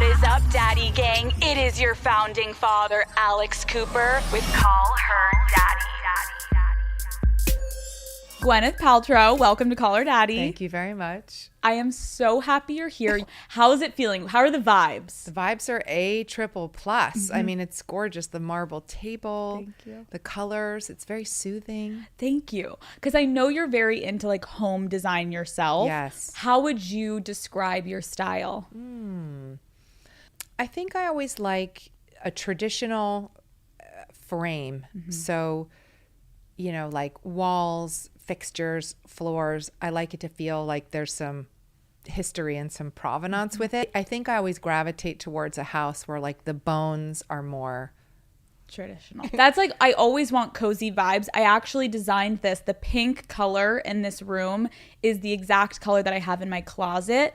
What is up, Daddy Gang? It is your founding father, Alex Cooper, with Call Her Daddy. Gwyneth Paltrow, welcome to Call Her Daddy. Thank you very much. I am so happy you're here. How is it feeling? How are the vibes? The vibes are A triple plus. I mean, it's gorgeous. The marble table, Thank you. the colors, it's very soothing. Thank you. Because I know you're very into like home design yourself. Yes. How would you describe your style? I think I always like a traditional frame. So, you know, like walls, fixtures, floors. I like it to feel like there's some history and some provenance with it. I think I always gravitate towards a house where like the bones are more Traditional. That's like, I always want cozy vibes. I actually designed this. The pink color in this room is the exact color that I have in my closet.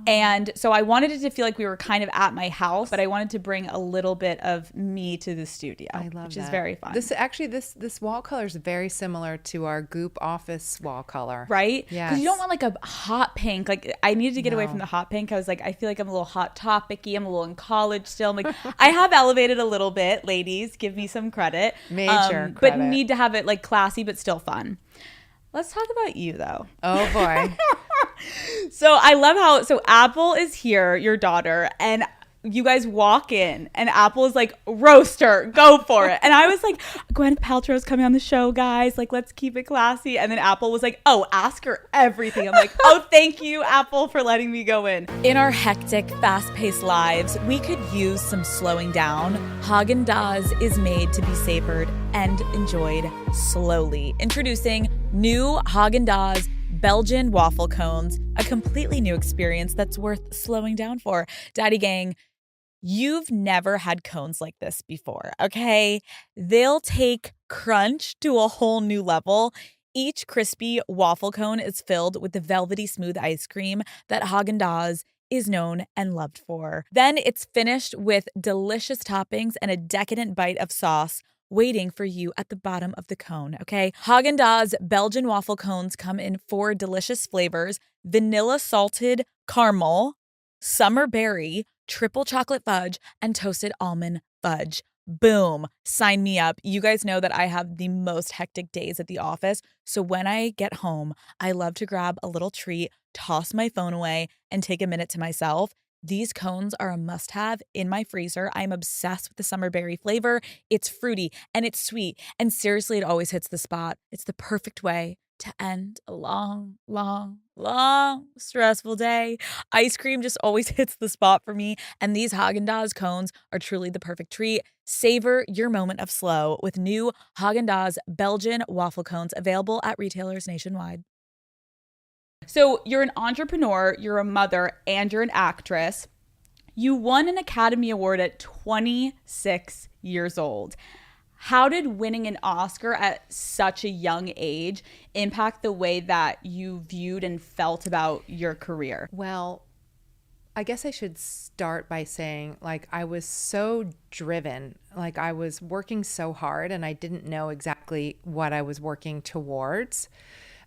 And so I wanted it to feel like we were kind of at my house, but I wanted to bring a little bit of me to the studio. I love which that. is very fun. This wall color is very similar to our Goop office wall color. Right? Yes. Because you don't want like a hot pink. Like I needed to get away No. from the hot pink. I was like, I feel like I'm a little hot topic-y. I'm a little in college still. I'm like, I have elevated a little bit, ladies. Give me some credit. Major But credit. need to have it like classy but still fun. Let's talk about you though. Oh boy. So I love how, so Apple is here, your daughter, and you guys walk in and Apple is like, roast her, go for it. And I was like, Gwyneth Paltrow's coming on the show, guys. Like, let's keep it classy. And then Apple was like, oh, ask her everything. I'm like, oh, thank you, Apple, for letting me go in. In our hectic, fast-paced lives, we could use some slowing down. Haagen-Dazs is made to be savored and enjoyed slowly. Introducing new Haagen-Dazs Belgian waffle cones, a completely new experience that's worth slowing down for. Daddy Gang, you've never had cones like this before, okay? They'll take crunch to a whole new level. Each crispy waffle cone is filled with the velvety smooth ice cream that Haagen-Dazs is known and loved for. Then it's finished with delicious toppings and a decadent bite of sauce waiting for you at the bottom of the cone, okay? Haagen-Dazs Belgian waffle cones come in 4 delicious flavors: vanilla salted caramel, summer berry, triple chocolate fudge, and toasted almond fudge. Boom. Sign me up. You guys know that I have the most hectic days at the office. So when I get home, I love to grab a little treat, toss my phone away, and take a minute to myself. These cones are a must-have in my freezer. I'm obsessed with the summer berry flavor. It's fruity and it's sweet. And seriously, it always hits the spot. It's the perfect way to end a long, long, long, stressful day. Ice cream just always hits the spot for me. And these Haagen-Dazs cones are truly the perfect treat. Savor your moment of slow with new Haagen-Dazs Belgian waffle cones available at retailers nationwide. So you're an entrepreneur, you're a mother, and you're an actress. You won an Academy Award at 26 years old. How did winning an Oscar at such a young age impact the way that you viewed and felt about your career? Well, I guess I should start by saying, like, I was so driven. Like, I was working so hard and I didn't know exactly what I was working towards.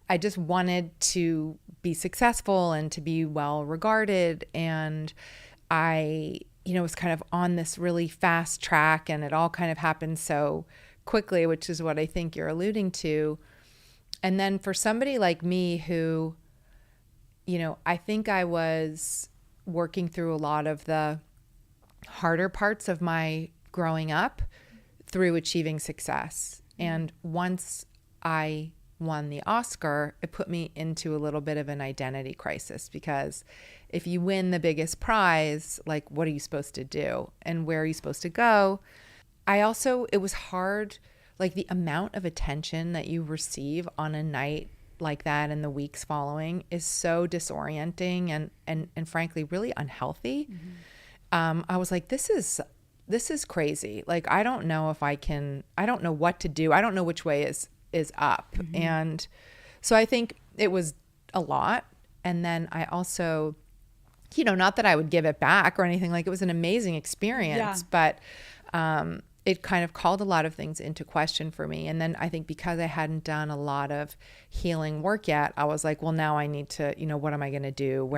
I just wanted to be successful and to be well regarded. And I, was kind of on this really fast track, and it all kind of happened so quickly, which is what I think you're alluding to. And then for somebody like me who, I think I was working through a lot of the harder parts of my growing up through achieving success. And once I won the Oscar, it put me into a little bit of an identity crisis, because if you win the biggest prize, like, what are you supposed to do and where are you supposed to go? It was hard, like the amount of attention that you receive on a night like that and the weeks following is so disorienting and frankly really unhealthy. I was like, this is crazy. Like, I don't know what to do. I don't know which way is up. And so I think it was a lot. And then I also, not that I would give it back or anything, like, it was an amazing experience, but it kind of called a lot of things into question for me. And then I think because I hadn't done a lot of healing work yet, I was like, well, now I need to, what am I going to do?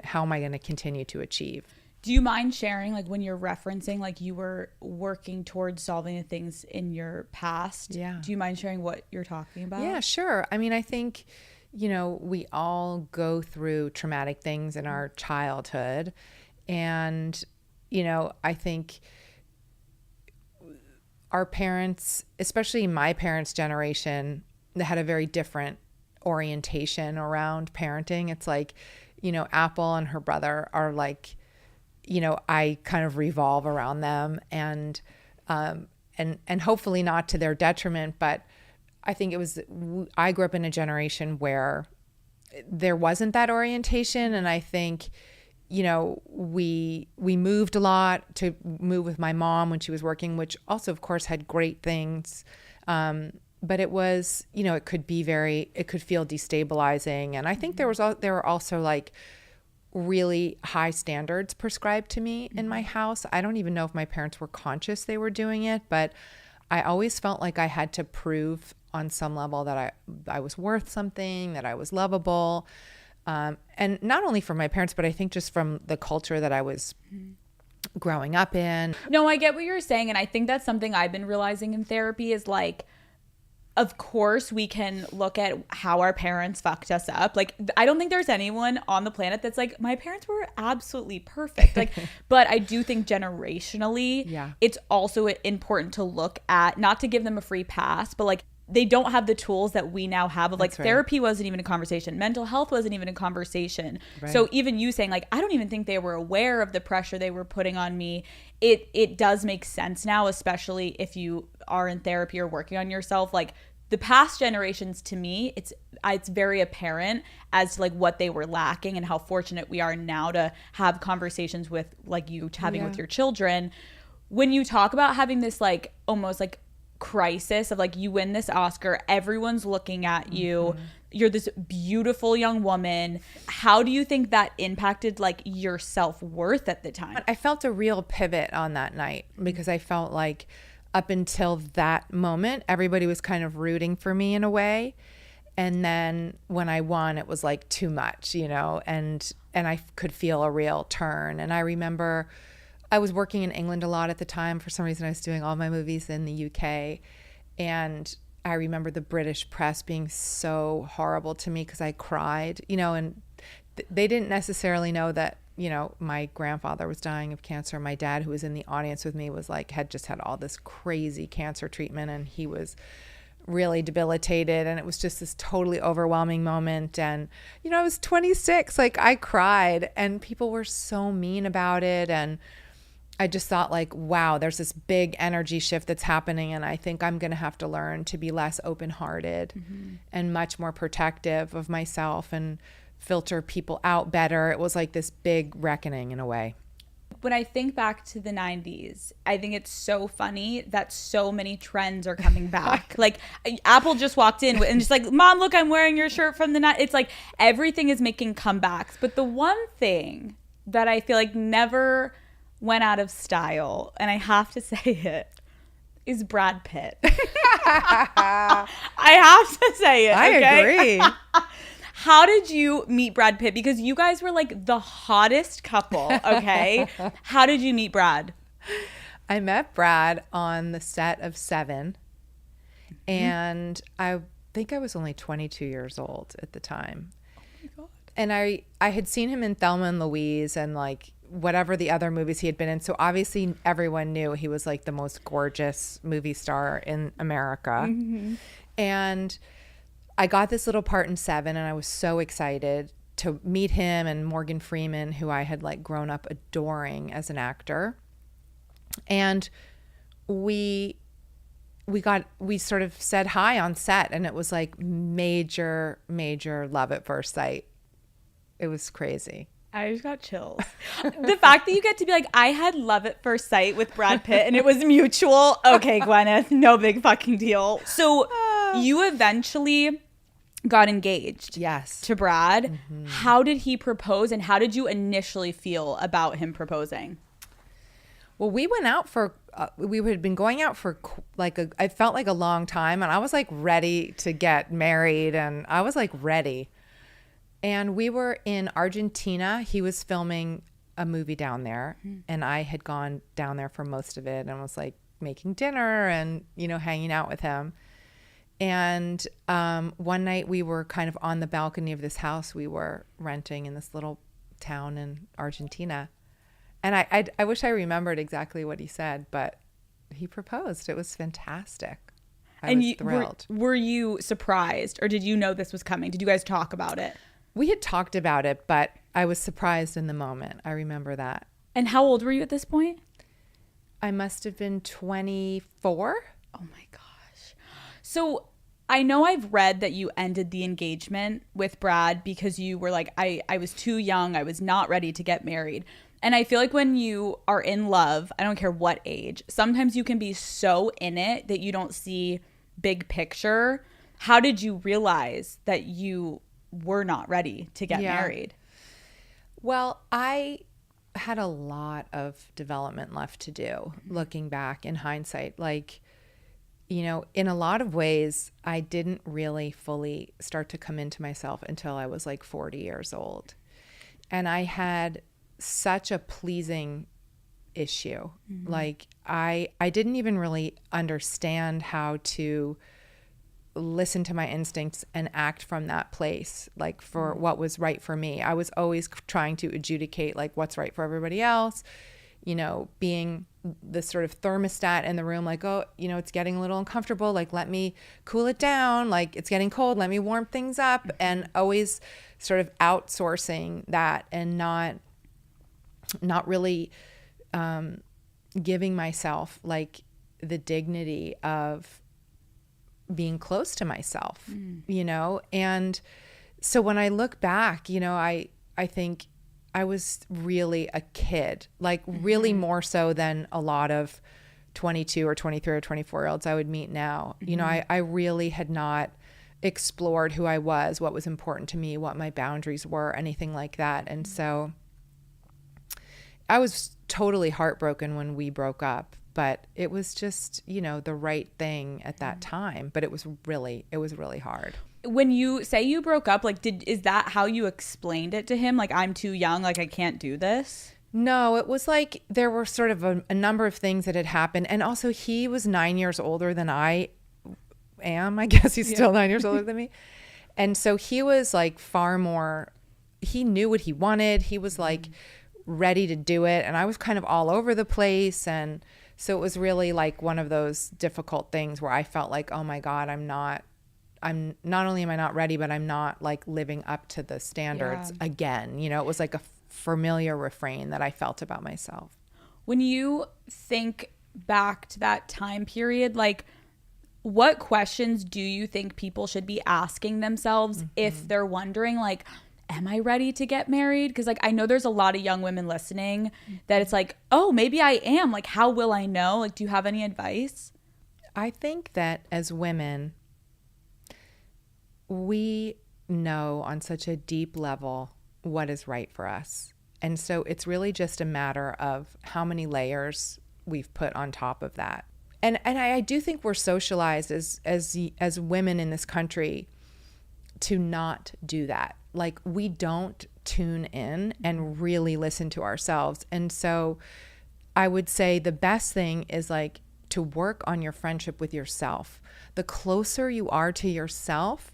How am I going to continue to achieve? Do you mind sharing, like, when you're referencing, like, you were working towards solving the things in your past? Yeah. Do you mind sharing what you're talking about? Yeah, sure. I mean, I think, we all go through traumatic things in our childhood. And, I think our parents, especially my parents' generation, they had a very different orientation around parenting. It's like, Apple and her brother are like, I kind of revolve around them, and hopefully not to their detriment, but I think I grew up in a generation where there wasn't that orientation. And I think, we moved a lot, to move with my mom when she was working, which also of course had great things. But it was, it could feel destabilizing. And I think there were also like really high standards prescribed to me in my house. I don't even know if my parents were conscious they were doing it, but I always felt like I had to prove on some level that I was worth something, that I was lovable. And not only from my parents, but I think just from the culture that I was growing up in. No, I get what you're saying. And I think that's something I've been realizing in therapy is like, of course, we can look at how our parents fucked us up. Like, I don't think there's anyone on the planet that's like, my parents were absolutely perfect. Like, but I do think generationally, it's also important to look at, not to give them a free pass, but like, they don't have the tools that we now have of like therapy wasn't even a conversation. Mental health wasn't even a conversation. Right. So even you saying like, I don't even think they were aware of the pressure they were putting on me. It does make sense now, especially if you are in therapy or working on yourself. Like the past generations, to me, it's very apparent as to like what they were lacking and how fortunate we are now to have conversations with like you having with your children. When you talk about having this like almost like crisis of like you win this Oscar, everyone's looking at you, you're this beautiful young woman, how do you think that impacted like your self-worth at the time? I felt a real pivot on that night because I felt like up until that moment everybody was kind of rooting for me in a way, and then when I won it was like too much, and I could feel a real turn. And I remember I was working in England a lot at the time. For some reason, I was doing all my movies in the UK. And I remember the British press being so horrible to me because I cried, and they didn't necessarily know that, my grandfather was dying of cancer. My dad, who was in the audience with me, was like, had just had all this crazy cancer treatment, and he was really debilitated. And it was just this totally overwhelming moment. And, I was 26, like I cried, and people were so mean about it. And I just thought like, wow, there's this big energy shift that's happening. And I think I'm going to have to learn to be less open-hearted and much more protective of myself and filter people out better. It was like this big reckoning in a way. When I think back to the 90s, I think it's so funny that so many trends are coming back. Like Apple just walked in and just like, Mom, look, I'm wearing your shirt from the night. It's like everything is making comebacks. But the one thing that I feel like never went out of style, and I have to say it, is Brad Pitt. I have to say it. I agree. How did you meet Brad Pitt? Because you guys were like the hottest couple, okay? How did you meet Brad? I met Brad on the set of Seven, and I think I was only 22 years old at the time. Oh my God. And I had seen him in Thelma and Louise and like whatever the other movies he had been in. So obviously everyone knew he was like the most gorgeous movie star in America. And I got this little part in Seven, and I was so excited to meet him and Morgan Freeman, who I had like grown up adoring as an actor. And we sort of said hi on set, and it was like major love at first sight. It was crazy. I just got chills. The fact that you get to be like, I had love at first sight with Brad Pitt and it was mutual. Okay, Gwyneth, no big fucking deal. So you eventually got engaged. Yes. To Brad. How did he propose, and how did you initially feel about him proposing? Well, we went out for, we had been going out for I felt like a long time, and I was like ready to get married, and I was like ready. And we were in Argentina. He was filming a movie down there, and I had gone down there for most of it and was like making dinner and, you know, hanging out with him. And one night we were kind of on the balcony of this house we were renting in this little town in Argentina. And I wish I remembered exactly what he said, but he proposed. It was fantastic. I was thrilled. Were you surprised, or did you know this was coming? Did you guys talk about it? We had talked about it, but I was surprised in the moment. I remember that. And how old were you at this point? I must have been 24. Oh my gosh. So I know I've read that you ended the engagement with Brad because you were like, I was too young. I was not ready to get married. And I feel like when you are in love, I don't care what age, sometimes you can be so in it that you don't see big picture. How did you realize that you were not ready to get married? Well, I had a lot of development left to do looking back in hindsight. Like, you know, in a lot of ways, I didn't really fully start to come into myself until I was like 40 years old. And I had such a pleasing issue. Like I didn't even really understand how to listen to my instincts and act from that place, like for what was right for me. I was always trying to adjudicate like what's right for everybody else, you know, being the sort of thermostat in the room, like, oh, you know, it's getting a little uncomfortable, like let me cool it down, like it's getting cold, let me warm things up, and always sort of outsourcing that and not really giving myself like the dignity of being close to myself, you know? And so when I look back, you know, I think I was really a kid, like really more so than a lot of 22 or 23 or 24-year-olds I would meet now. You know, I really had not explored who I was, what was important to me, what my boundaries were, anything like that. And so I was totally heartbroken when we broke up, but it was just, you know, the right thing at that time. But it was really hard. When you say you broke up, like, is that how you explained it to him? Like, I'm too young, like I can't do this? No, it was like there were sort of a number of things that had happened. And also he was 9 years older than I am. I guess he's still 9 years older than me. And so he was like far more, he knew what he wanted. He was like ready to do it. And I was kind of all over the place. And so it was really like one of those difficult things where I felt like, oh my God, I'm not only am I not ready, but I'm not like living up to the standards again. You know, it was like a familiar refrain that I felt about myself. When you think back to that time period, like what questions do you think people should be asking themselves if they're wondering like, am I ready to get married? Because like I know there's a lot of young women listening that it's like, oh, maybe I am. Like, how will I know? Like, do you have any advice? I think that as women, we know on such a deep level what is right for us. And so it's really just a matter of how many layers we've put on top of that. And I do think we're socialized as women in this country to not do that. Like we don't tune in and really listen to ourselves. And so I would say the best thing is like to work on your friendship with yourself. The closer you are to yourself,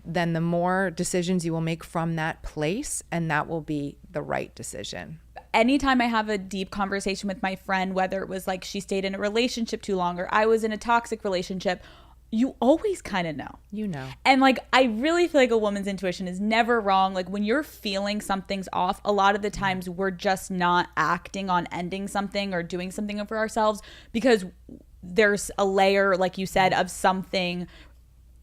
then the more decisions you will make from that place, and that will be the right decision. Anytime I have a deep conversation with my friend, whether it was like she stayed in a relationship too long or I was in a toxic relationship, you always kind of know. You know. And like, I really feel like a woman's intuition is never wrong. Like when you're feeling something's off, a lot of the times we're just not acting on ending something or doing something for ourselves because there's a layer, like you said, of something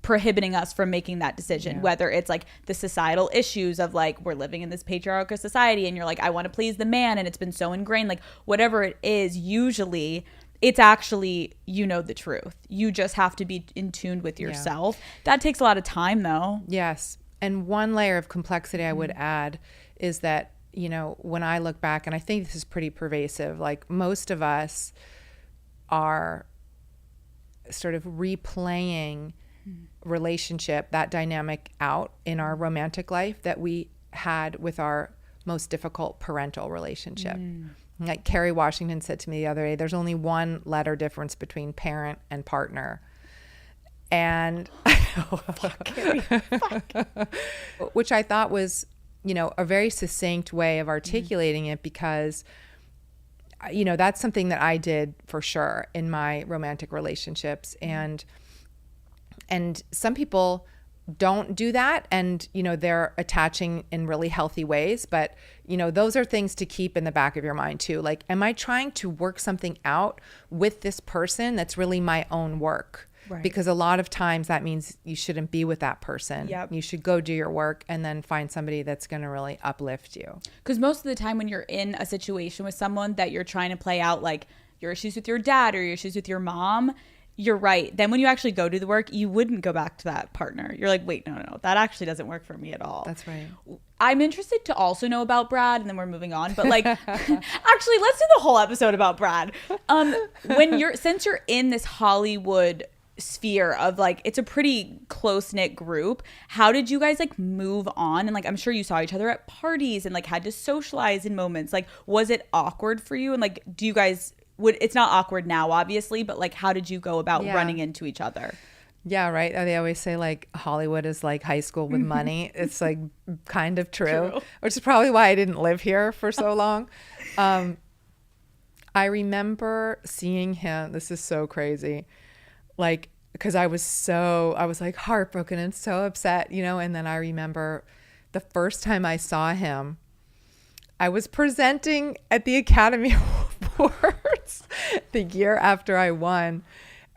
prohibiting us from making that decision, whether it's like the societal issues of like we're living in this patriarchal society and you're like, I want to please the man, and it's been so ingrained, like whatever it is, usually it's actually, you know, the truth. You just have to be in tune with yourself. That takes a lot of time though. Yes. And one layer of complexity I would add is that, you know, when I look back, and I think this is pretty pervasive, like most of us are sort of replaying relationship, that dynamic out in our romantic life that we had with our most difficult parental relationship. Like Kerry Washington said to me the other day, there's only one letter difference between parent and partner. And which I thought was, a very succinct way of articulating it, because that's something that I did for sure in my romantic relationships. And some people don't do that, and they're attaching in really healthy ways, but those are things to keep in the back of your mind too. Like, am I trying to work something out with this person that's really my own work? Right. Because a lot of times that means you shouldn't be with that person. Yep. You should go do your work and then find somebody that's going to really uplift you. Because most of the time when you're in a situation with someone that you're trying to play out, like your issues with your dad or your issues with your mom, you're right. Then when you actually go do the work, you wouldn't go back to that partner. You're like, wait, no, that actually doesn't work for me at all. That's right. I'm interested to also know about Brad, and then we're moving on. But like, actually, let's do the whole episode about Brad. Since you're in this Hollywood sphere of like, it's a pretty close-knit group, how did you guys like move on? And like, I'm sure you saw each other at parties and like had to socialize in moments. Like, was it awkward for you? And like, do you guys it's not awkward now, obviously, but like, how did you go about running into each other? Yeah, right. They always say like Hollywood is like high school with money. It's like kind of true, which is probably why I didn't live here for so long. I remember seeing him. This is so crazy. Like, because I was like heartbroken and so upset, and then I remember the first time I saw him, I was presenting at the Academy Awards the year after I won.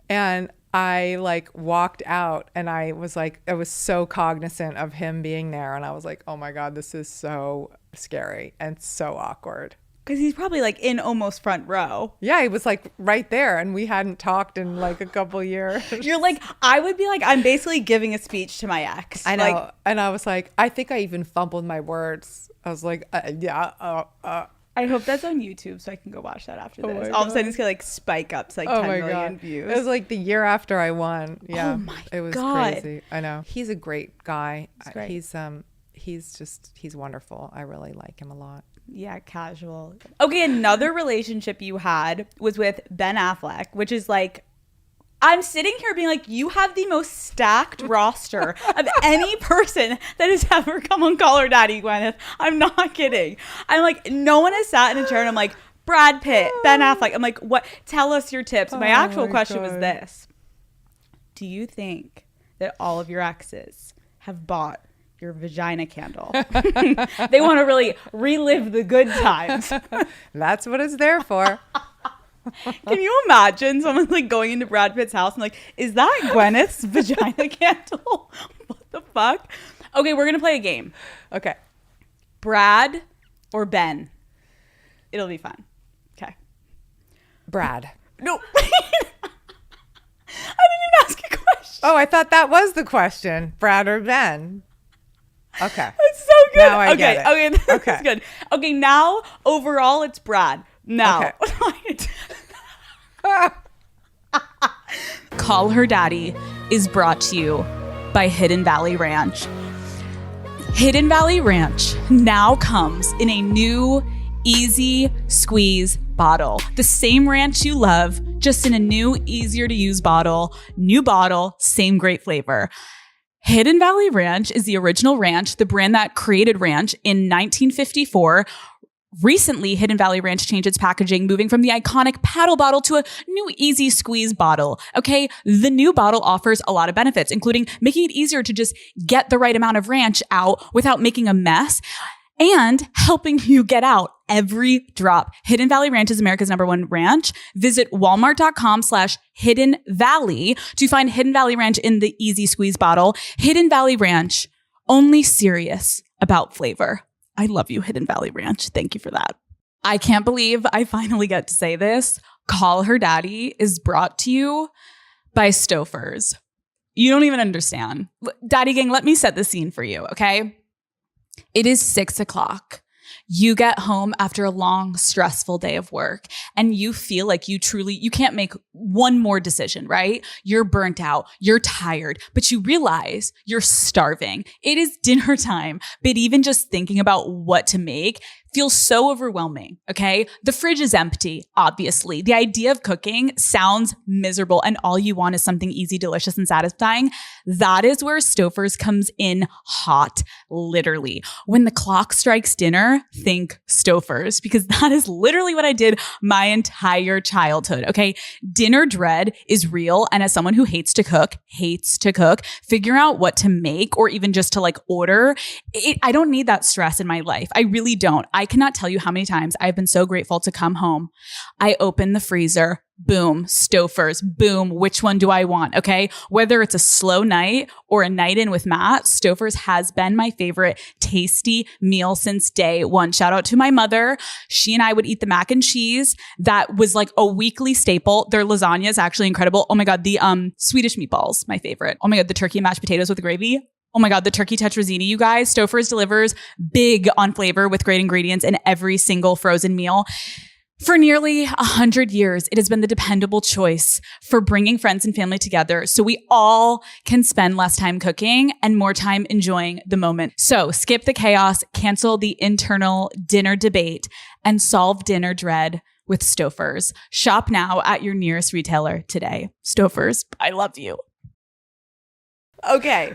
And I like walked out and I was so cognizant of him being there. And I was like, oh my God, this is so scary and so awkward. Because he's probably like in almost front row. Yeah, he was like right there, and we hadn't talked in like a couple years. You're like, I would be like, I'm basically giving a speech to my ex. I know. Like, and I was like, I think I even fumbled my words. I was like, I hope that's on YouTube so I can go watch that after this. All of a sudden it's gonna like spike up to like 10 million views. It was like the year after I won. Yeah. Oh my God. It was crazy. I know. He's a great guy. Great. He's wonderful. I really like him a lot. Yeah, casual. Okay, another relationship you had was with Ben Affleck, which is like, I'm sitting here being like, you have the most stacked roster of any person that has ever come on Call Her Daddy, Gwyneth. I'm not kidding. I'm like, no one has sat in a chair and I'm like, Brad Pitt, Ben Affleck. I'm like, what? Tell us your tips. My actual question was this. Do you think that all of your exes have bought your vagina candle? They want to really relive the good times. That's what it's there for. Can you imagine someone like going into Brad Pitt's house and like, is that Gwyneth's vagina candle? What the fuck? Okay, we're gonna play a game. Okay. Brad or Ben? It'll be fun. Okay. Brad. No. I didn't even ask a question. Oh, I thought that was the question. Brad or Ben? Okay. That's so good. Now I get it. Okay, that's good. Okay, now overall it's Brad. Now. Okay. Call Her Daddy is brought to you by Hidden Valley Ranch. Hidden Valley Ranch now comes in a new easy squeeze bottle. The same ranch you love, just in a new, easier to use bottle. New bottle, same great flavor. Hidden Valley Ranch is the original ranch, the brand that created ranch in 1954. Recently, Hidden Valley Ranch changed its packaging, moving from the iconic paddle bottle to a new easy squeeze bottle. Okay, the new bottle offers a lot of benefits, including making it easier to just get the right amount of ranch out without making a mess and helping you get out every drop. Hidden Valley Ranch is America's #1 ranch. Visit walmart.com/Hidden Valley to find Hidden Valley Ranch in the easy squeeze bottle. Hidden Valley Ranch, only serious about flavor. I love you, Hidden Valley Ranch. Thank you for that. I can't believe I finally get to say this. Call Her Daddy is brought to you by Stouffer's. You don't even understand. Daddy gang, let me set the scene for you, okay? It is 6 o'clock. You get home after a long, stressful day of work and you feel like you can't make one more decision, right? You're burnt out, you're tired, but you realize you're starving. It is dinner time, but even just thinking about what to make feels so overwhelming, okay? The fridge is empty, obviously. The idea of cooking sounds miserable and all you want is something easy, delicious, and satisfying. That is where Stouffer's comes in hot, literally. When the clock strikes dinner, think Stouffer's, because that is literally what I did my entire childhood, okay? Dinner dread is real, and as someone who hates to cook, figuring out what to make or even just to like order, I don't need that stress in my life. I really don't. I cannot tell you how many times I've been so grateful to come home. I open the freezer, boom, Stouffer's, boom, which one do I want, okay? Whether it's a slow night or a night in with Matt, Stouffer's has been my favorite tasty meal since day one. Shout out to my mother. She and I would eat the mac and cheese. That was like a weekly staple. Their lasagna is actually incredible. Oh my God, the Swedish meatballs, my favorite. Oh my God, the turkey and mashed potatoes with the gravy. Oh my God, the turkey tetrazzini, you guys. Stouffer's delivers big on flavor with great ingredients in every single frozen meal. For nearly 100 years, it has been the dependable choice for bringing friends and family together so we all can spend less time cooking and more time enjoying the moment. So skip the chaos, cancel the internal dinner debate, and solve dinner dread with Stouffer's. Shop now at your nearest retailer today. Stouffer's, I love you. Okay.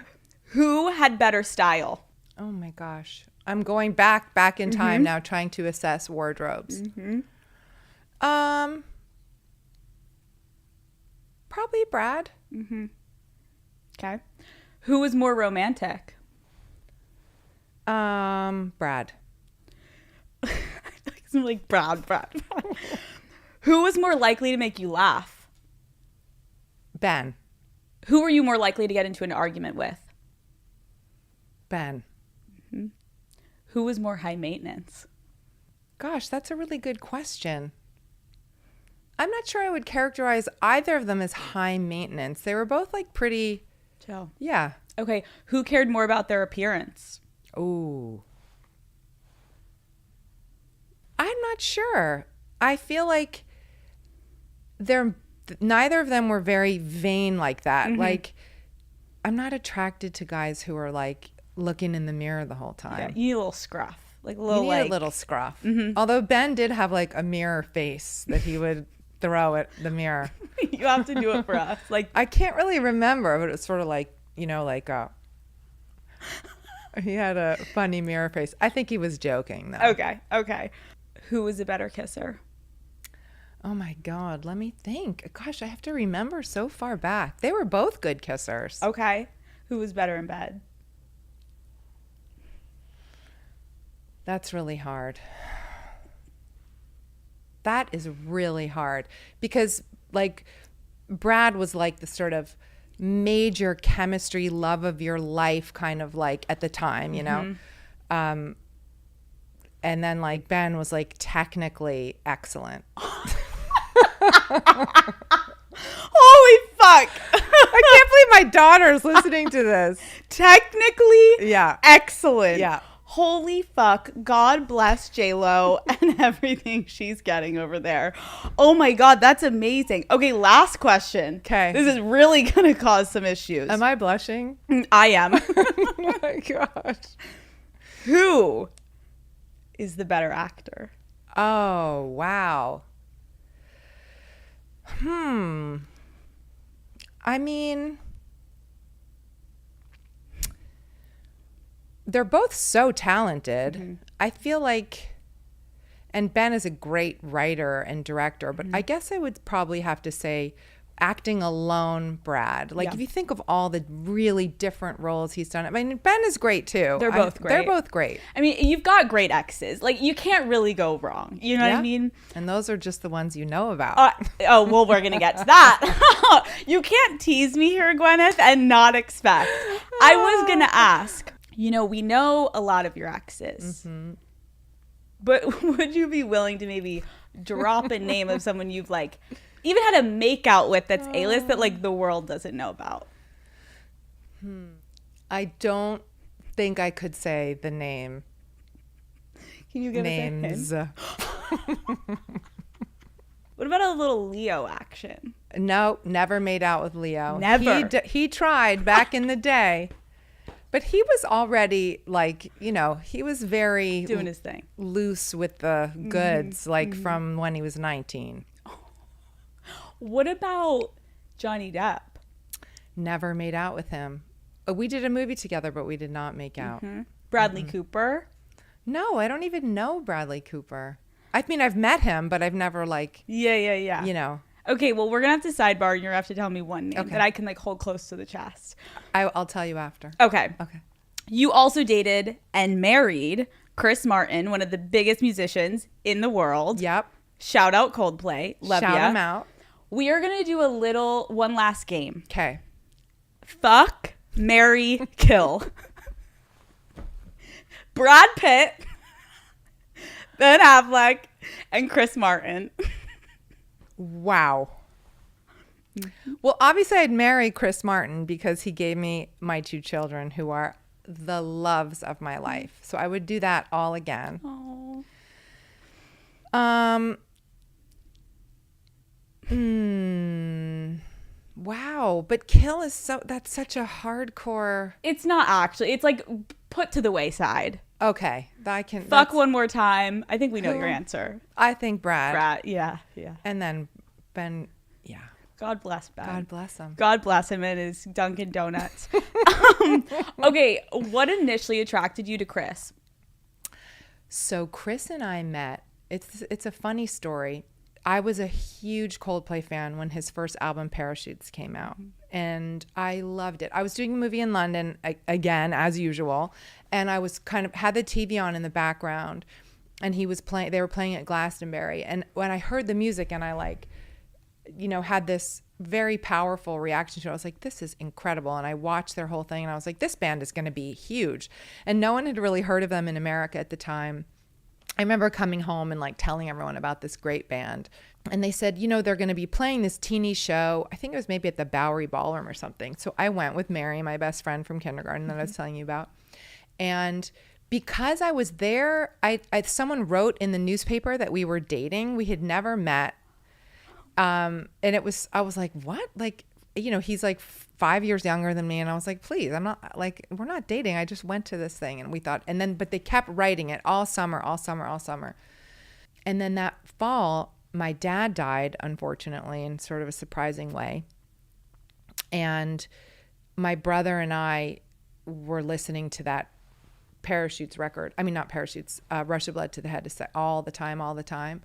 Who had better style? Oh my gosh. I'm going back in time now, trying to assess wardrobes. Probably Brad. Okay. Who was more romantic? Brad. It's like Brad. Who was more likely to make you laugh? Ben. Who were you more likely to get into an argument with? Ben. Who was more high maintenance? Gosh, that's a really good question. I'm not sure I would characterize either of them as high maintenance. They were both like pretty chill. Yeah. Okay. Who cared more about their appearance? Ooh. I'm not sure. I feel like neither of them were very vain like that. Like, I'm not attracted to guys who are like looking in the mirror the whole time. Yeah, you need a little scruff. Like a little, you need a little scruff. Although Ben did have like a mirror face that he would throw at the mirror. You have to do it for us. Like, I can't really remember, but it's sort of like, you know, like he had a funny mirror face. I think he was joking though. Okay. Who was a better kisser? Oh my God, let me think. Gosh, I have to remember so far back. They were both good kissers. Okay. Who was better in bed? That's really hard. That is really hard because like Brad was like the sort of major chemistry love of your life kind of like at the time, you know? And then like Ben was like technically excellent. Holy fuck. I can't believe my daughter's listening to this. Technically, yeah, excellent. Yeah. Holy fuck. God bless J-Lo and everything she's getting over there. Oh my God, that's amazing. Okay, last question. Okay. This is really going to cause some issues. Am I blushing? I am. Oh my gosh. Who is the better actor? Oh, wow. I mean, they're both so talented. I feel like, and Ben is a great writer and director, but I guess I would probably have to say acting alone, Brad. Like if you think of all the really different roles he's done, I mean, Ben is great too. They're both great. They're both great. I mean, you've got great exes. Like you can't really go wrong. You know what I mean? And those are just the ones you know about. Well, we're going to get to that. You can't tease me here, Gwyneth, and not expect. I was going to ask, you know, we know a lot of your exes, but would you be willing to maybe drop a name of someone you've like even had a make out with that's A-list that like the world doesn't know about? I don't think I could say the name. Can you give names. us a hint? What about a little Leo action? No, never made out with Leo. Never. He tried back in the day, but he was already like, you know, he was very Doing his thing. loose with the goods, like from when he was 19. What about Johnny Depp? Never made out with him. We did a movie together, but we did not make out. Bradley Cooper? No, I don't even know Bradley Cooper. I mean, I've met him, but I've never like, Yeah. you know. Okay, well, we're going to have to sidebar. You're going to have to tell me one name that I can like hold close to the chest. I'll tell you after. Okay. Okay. You also dated and married Chris Martin, one of the biggest musicians in the world. Yep. Shout out Coldplay. Love ya. Shout him out. We are going to do one last game. Okay. Fuck, marry, kill. Brad Pitt, Ben Affleck, and Chris Martin. Wow. Well, obviously I'd marry Chris Martin because he gave me my 2 children who are the loves of my life. So I would do that all again. Oh. Wow. But kill is that's such a hardcore. It's not actually. It's like put to the wayside. Okay. I can. Fuck one more time. I think we know your answer. I think Brad. Brad. Yeah. And then Ben. Yeah. God bless Ben. God bless him. God bless him and his Dunkin' Donuts. Okay. What initially attracted you to Chris? So Chris and I met. It's a funny story. I was a huge Coldplay fan when his first album Parachutes came out, and I loved it. I was doing a movie in London again, as usual, and I was had the TV on in the background, and they were playing at Glastonbury, and when I heard the music and I had this very powerful reaction to it, I was like, this is incredible. And I watched their whole thing and I was like, this band is going to be huge. And no one had really heard of them in America at the time. I remember coming home and telling everyone about this great band. And they said, they're going to be playing this teeny show. I think it was maybe at the Bowery Ballroom or something. So I went with Mary, my best friend from kindergarten that I was telling you about. And because I was there, someone wrote in the newspaper that we were dating. We had never met. And I was like, what? He's 5 years younger than me. And I was like, please, I'm not we're not dating. I just went to this thing. And we thought, but they kept writing it all summer. And then that fall, my dad died, unfortunately, in sort of a surprising way. And my brother and I were listening to that Parachutes record. I mean, not Parachutes, Rush of Blood to the Head all the time.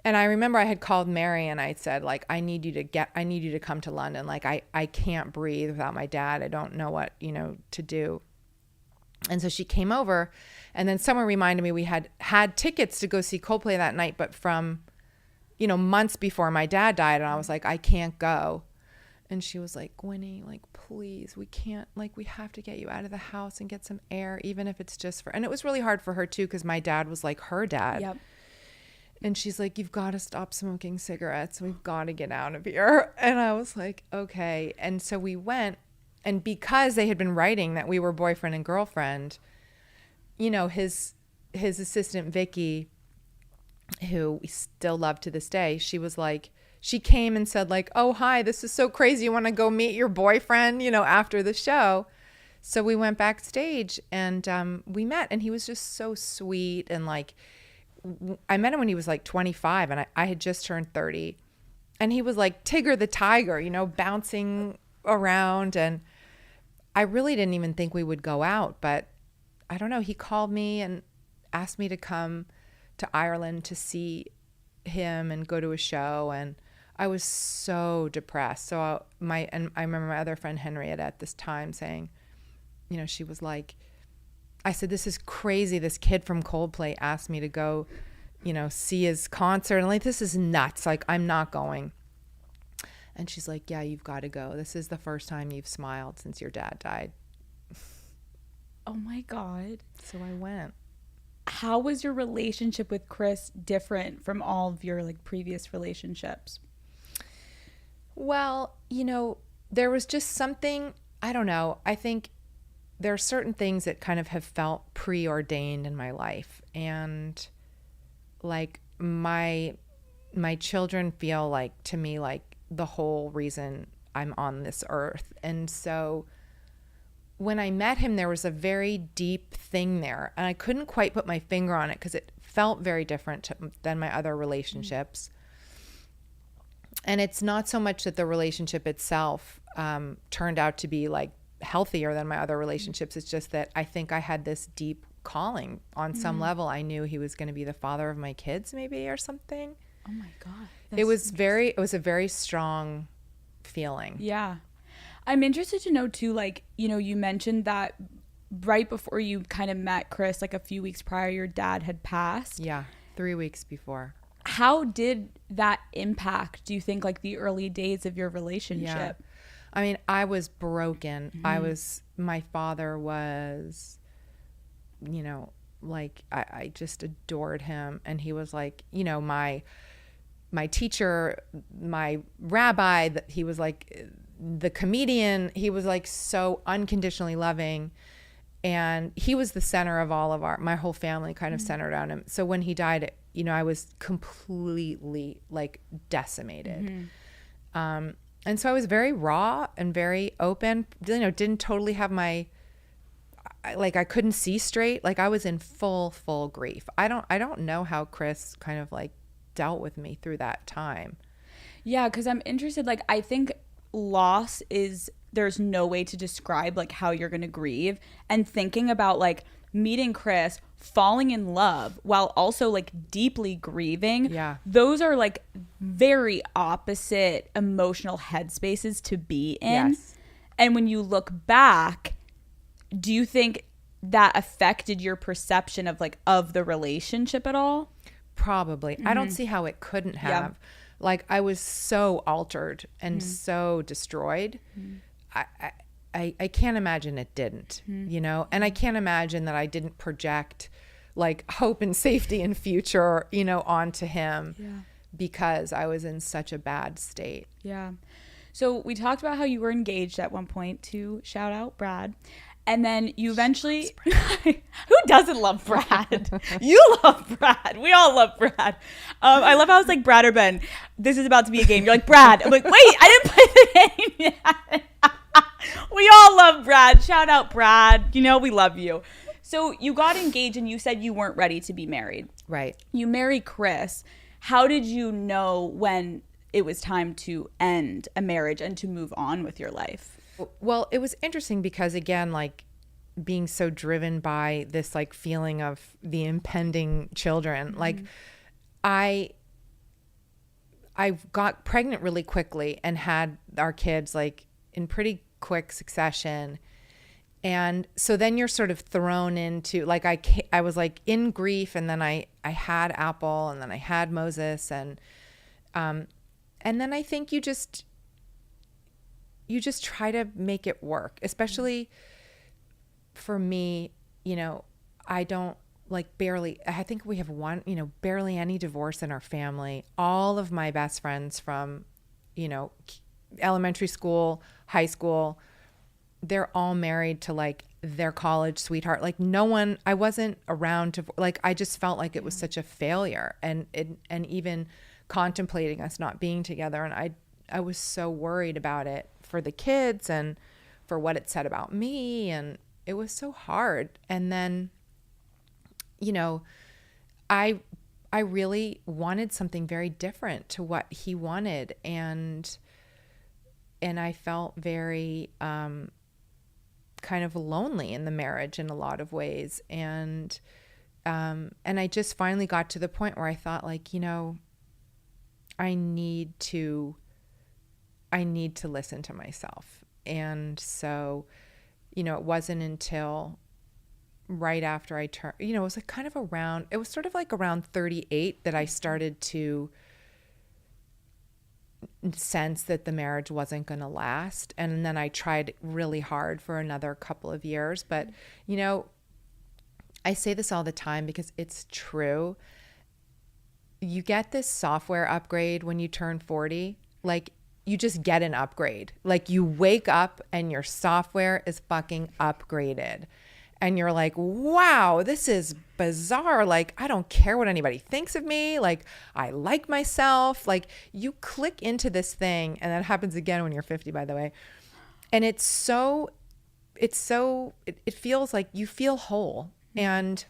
And I remember I had called Mary and I said, I need you to come to London. I can't breathe without my dad. I don't know what, to do. And so she came over, and then someone reminded me we had tickets to go see Coldplay that night, but from, months before my dad died. And I was like, I can't go. And she was like, Gwynnie, please, we can't, we have to get you out of the house and get some air, even if it's just and it was really hard for her too, because my dad was like her dad. Yep. And she's like, you've got to stop smoking cigarettes. We've got to get out of here. And I was like, okay. And so we went. And because they had been writing that we were boyfriend and girlfriend, his assistant, Vicky, who we still love to this day, she came and said oh, hi, this is so crazy. You want to go meet your boyfriend, after the show? So we went backstage and we met. And he was just so sweet and I met him when he was 25 and I had just turned 30, and he was like Tigger the tiger, bouncing around. And I really didn't even think we would go out, but I don't know. He called me and asked me to come to Ireland to see him and go to a show. And I was so depressed. So I remember my other friend Henrietta at this time saying, she was like, I said, this is crazy. This kid from Coldplay asked me to go, see his concert. And this is nuts. I'm not going. And she's like, yeah, you've got to go. This is the first time you've smiled since your dad died. Oh my God. So I went. How was your relationship with Chris different from all of your previous relationships? Well, there was just something, I don't know. I think there are certain things that kind of have felt preordained in my life. and like my children feel like, to me, like the whole reason I'm on this earth. And so when I met him, there was a very deep thing there, and I couldn't quite put my finger on it because it felt very different than my other relationships. And it's not so much that the relationship itself turned out to be like healthier than my other relationships. It's just that I think I had this deep calling on some level. I knew he was going to be the father of my kids, maybe, or something. Oh my God. It was a very strong feeling. Yeah. I'm interested to know too, like, you know, you mentioned that right before you kind of met Chris, like a few weeks prior, your dad had passed. Yeah, 3 weeks before. How did that impact, do you think, like the early days of your relationship? Yeah. I mean, I was broken. My father was, you know, like I just adored him. And he was like, you know, my teacher, my rabbi, that he was like the comedian. He was like so unconditionally loving. And he was the center of all of my whole family kind of centered on him. So when he died, you know, I was completely like decimated. And so I was very raw and very open, you know, didn't totally have I couldn't see straight. Like I was in full grief. I don't know how Chris kind of like dealt with me through that time. Yeah, because I'm interested, like, I think loss is, there's no way to describe like how you're going to grieve, and thinking about like meeting Chris, falling in love while also like deeply grieving. Yeah. Those are like very opposite emotional headspaces to be in. Yes. And when you look back, do you think that affected your perception of like of the relationship at all? Probably. I don't see how it couldn't have. Yeah. Like I was so altered and so destroyed. I can't imagine it didn't, you know, and I can't imagine that I didn't project like hope and safety and future, you know, onto him because I was in such a bad state. Yeah. So we talked about how you were engaged at one point to shout out Brad. And then you eventually, who doesn't love Brad? You love Brad. We all love Brad. I love how it's like Brad or Ben. This is about to be a game. You're like, Brad. I'm like, wait, I didn't play the game yet. We all love Brad. Shout out Brad. You know, we love you. So you got engaged and you said you weren't ready to be married. Right. You marry Chris. How did you know when it was time to end a marriage and to move on with your life? Well, it was interesting because, again, like being so driven by this like feeling of the impending children, like I got pregnant really quickly and had our kids like in pretty quick succession. And so then you're sort of thrown into like, I was like in grief, and then I had Apple, and then I had Moses, and then I think you just try to make it work, especially for me, you know, I don't like I think we have one, you know, barely any divorce in our family. All of my best friends from, you know, elementary school, high school, they're all married to like their college sweetheart. Like no one, I wasn't around to, like, I just felt like it was such a failure, and even contemplating us not being together. And I was so worried about it for the kids and for what it said about me. And it was so hard. And then, you know, I really wanted something very different to what he wanted. And I felt very, kind of lonely in the marriage in a lot of ways. And I just finally got to the point where I thought, like, you know, I need to listen to myself. And so, you know, it wasn't until right after I turned, you know, it was like kind of around, it was sort of like around 38 that I started to sense that the marriage wasn't going to last. And then I tried really hard for another couple of years. But, you know, I say this all the time because it's true. You get this software upgrade when you turn 40. Like, you just get an upgrade. Like, you wake up and your software is fucking upgraded. and you're like, wow, this is bizarre. Like, I don't care what anybody thinks of me. Like, I like myself. Like, you click into this thing, and that happens again when you're 50, by the way. And it feels like you feel whole. And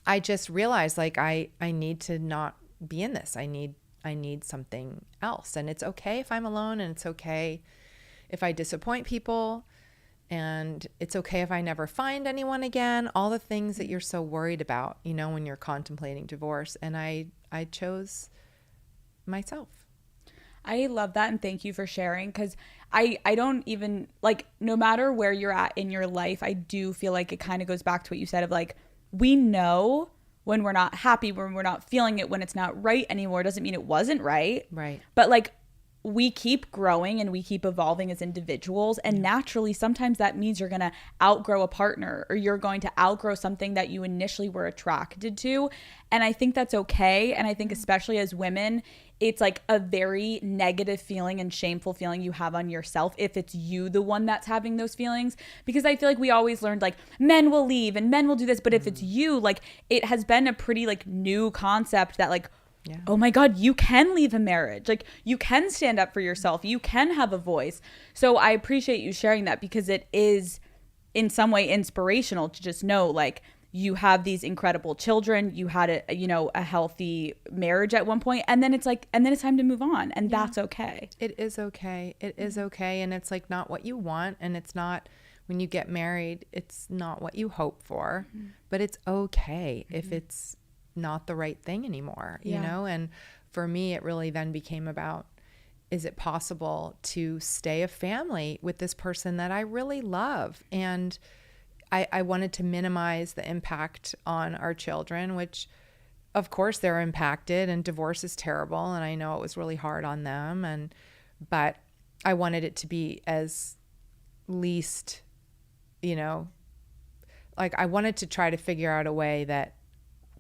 I just realized, like, I need to not be in this. I need something else. And it's okay if I'm alone, and it's okay if I disappoint people, and it's okay if I never find anyone again, all the things that you're so worried about, you know, when you're contemplating divorce. And I chose myself. I love that, and thank you for sharing, because I don't even, like, no matter where you're at in your life, I do feel like it kind of goes back to what you said of, like, we know when we're not happy, when we're not feeling it, when it's not right anymore. Doesn't mean it wasn't right. Right. But, like, we keep growing and we keep evolving as individuals, and naturally sometimes that means you're going to outgrow a partner, or you're going to outgrow something that you initially were attracted to. And I think that's okay. And I think especially as women, it's like a very negative feeling and shameful feeling you have on yourself if it's you the one that's having those feelings, because I feel like we always learned, like, men will leave and men will do this, but if it's you, like, it has been a pretty, like, new concept that, like, oh my God, you can leave a marriage. Like, you can stand up for yourself. You can have a voice. So I appreciate you sharing that, because it is in some way inspirational to just know, like, you have these incredible children. You had a healthy marriage at one point, and then it's like, and then it's time to move on, and that's okay. It is okay. It is okay. And it's, like, not what you want. And it's not, when you get married, it's not what you hope for, but it's okay if it's not the right thing anymore, you know? And for me, it really then became about, is it possible to stay a family with this person that I really love? And I wanted to minimize the impact on our children, which of course they're impacted, and divorce is terrible. And I know it was really hard on them. But I wanted it to be as least, you know, like, I wanted to try to figure out a way that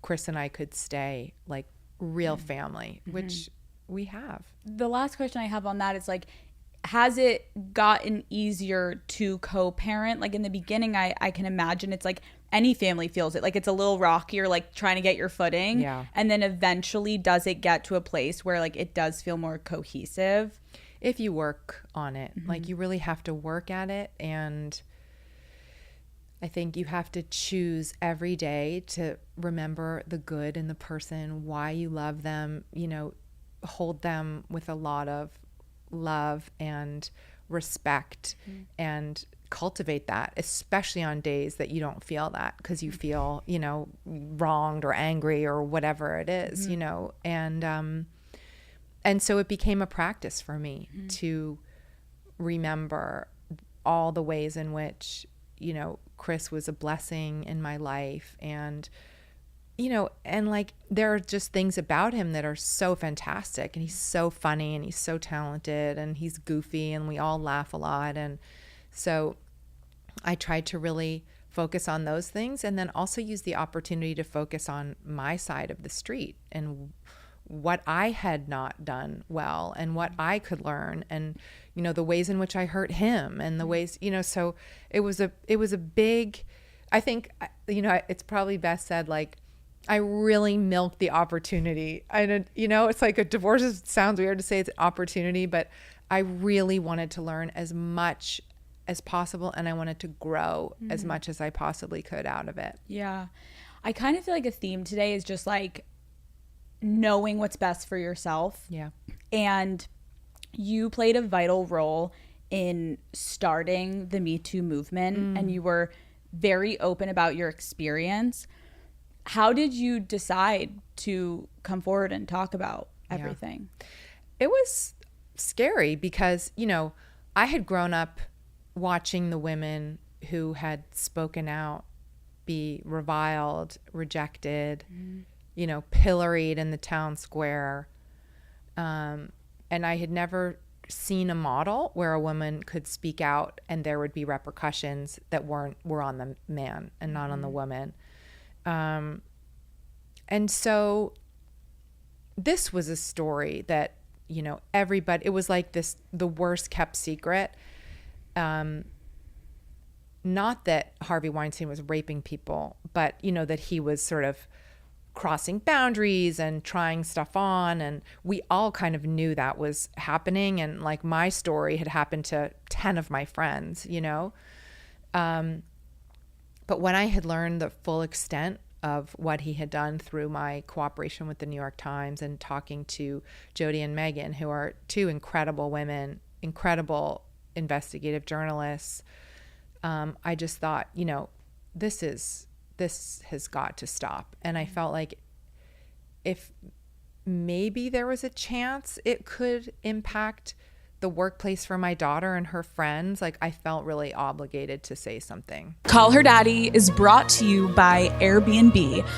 Chris and I could stay like real family, which we have. The last question I have on that is, like, has it gotten easier to co-parent? Like, in the beginning, I can imagine it's like any family feels it. Like, it's a little rocky, or like trying to get your footing. Yeah. And then eventually, does it get to a place where, like, it does feel more cohesive? If you work on it, like, you really have to work at it. And I think you have to choose every day to remember the good in the person, why you love them, you know, hold them with a lot of love and respect, and cultivate that, especially on days that you don't feel that, because you feel, you know, wronged or angry or whatever it is, you know. And so it became a practice for me to remember all the ways in which, you know, Chris was a blessing in my life. And, you know, and, like, there are just things about him that are so fantastic, and he's so funny, and he's so talented, and he's goofy, and we all laugh a lot. And so I tried to really focus on those things, and then also use the opportunity to focus on my side of the street and what I had not done well, and what I could learn, and, you know, the ways in which I hurt him, and the ways, you know. So it was a big, I think, you know, it's probably best said, like, I really milked the opportunity. You know, it's like, a divorce sounds weird to say it's an opportunity, but I really wanted to learn as much as possible, and I wanted to grow as much as I possibly could out of it. Yeah. I kind of feel like a theme today is just, like, knowing what's best for yourself. Yeah. And you played a vital role in starting the Me Too movement, and you were very open about your experience. How did you decide to come forward and talk about everything? It was scary because, you know, I had grown up watching the women who had spoken out be reviled, rejected, you know, pilloried in the town square. And I had never seen a model where a woman could speak out and there would be repercussions that were on the man and not on the woman. And so this was a story that, you know, everybody, it was like the worst kept secret. not that Harvey Weinstein was raping people, but, you know, that he was sort of crossing boundaries and trying stuff on. And we all kind of knew that was happening. And like my story had happened to 10 of my friends, you know. But when I had learned the full extent of what he had done through my cooperation with the New York Times and talking to Jodi and Megan, who are two incredible women, incredible investigative journalists, I just thought, you know, this has got to stop. And I felt like if maybe there was a chance it could impact the workplace for my daughter and her friends, like I felt really obligated to say something. Call Her Daddy is brought to you by Airbnb.